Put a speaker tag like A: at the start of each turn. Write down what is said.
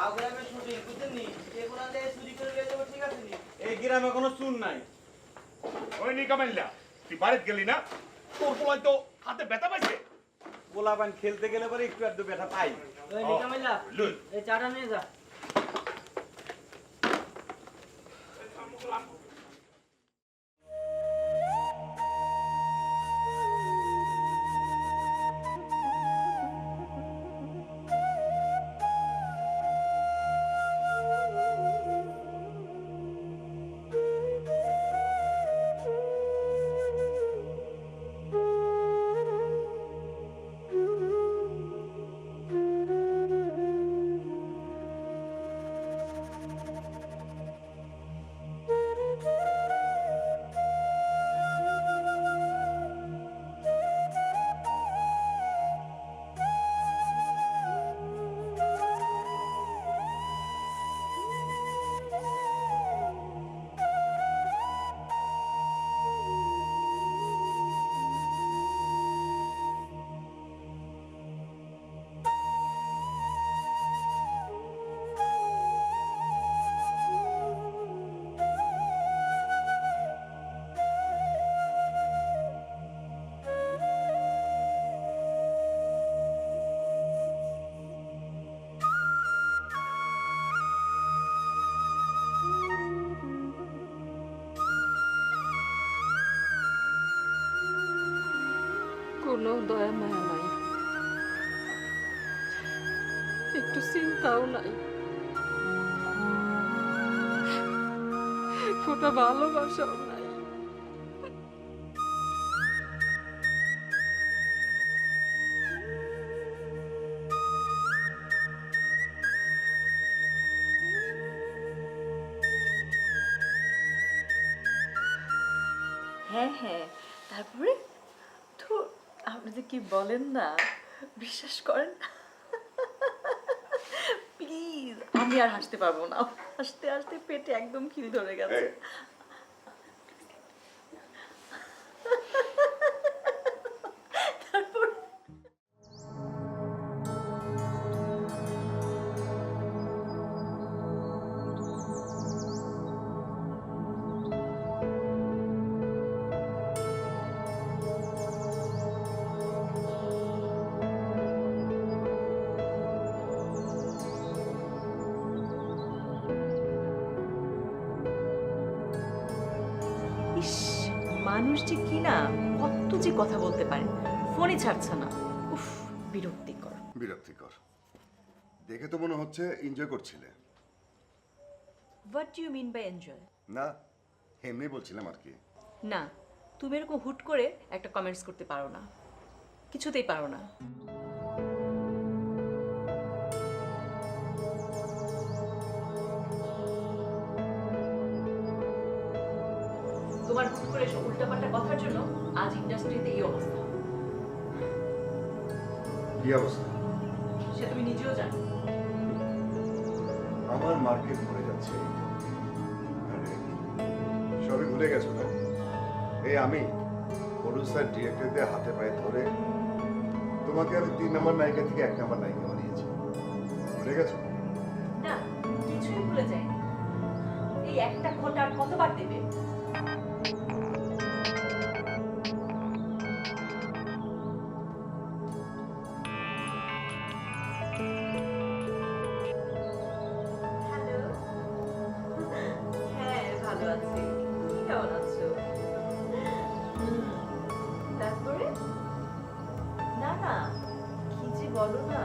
A: গাঁও গ্রামে শুটিং বুঝছেননি এগুলা দিয়ে চুরি করে নিয়ে যাবো ঠিক আছে নি
B: এই গ্রামে কোনো চুর নাই।
C: ওই নি কামাইল্লা তুই বাড়িতে গেলি না তোর পোলাই তো হাতে ব্যথা পাইছে
B: পোলাপান খেলতে গেলে পরে একটু আধটু ব্যথা পাই।
A: ওই নিকামাইলা
C: লুন
A: এই চাটা নিয়ে যা
D: কোনো দয়া মায়া নাই, একটু চিন্তাও নাই, এক ফোঁটা ভালোবাসাও নাই।
E: হ্যাঁ হ্যাঁ, তারপরে তো আপনি যে কি বলেন না, বিশ্বাস করেন প্লিজ, আমি আর হাসতে পারবো না, হাসতে হাসতে পেটে একদম খিল ধরে গেছে। তারপর ইস, মানুষ যে কি না কত যে কথা বলতে পারে, ফোনই ছাড়ছে না। উফ, বিরক্তিকর।
F: বিরক্তিকর দেখে তো মনে হচ্ছে এনজয় করছিলে।
E: What do you mean by enjoy?
F: না, এমনি বলছিলাম আর কি।
E: না, তুমি এরকম হুট করে একটা কমেন্টস করতে পারো না, কিছুতেই পারো না। তোমার হুট করে এসব উল্টাপাল্টা কথার জন্য আজ ইন্ডাস্ট্রিতে এই অবস্থা।
F: কি অবস্থা?
E: সে তুমি নিজেও জানো।
F: আমার মার্কেট পড়ে যাচ্ছে। আরে, সবই ভুলে গেছো না? এই আমি প্রডিউসার ডিরেক্টরদের হাতে পায়ে ধরে তোমাকে আমি 3 নম্বর নায়িকা থেকে 1 নম্বর নায়িকা বানিয়েছি। ভুলে গেছো?
E: না, কিছুই ভুলে যায়নি। এই একটা খোঁটা আর কতবার দেবে? হ্যালো, হ্যাঁ ভালো আছি, তুমি কেমন আছো? তারপরে না না, কি যে বলো না।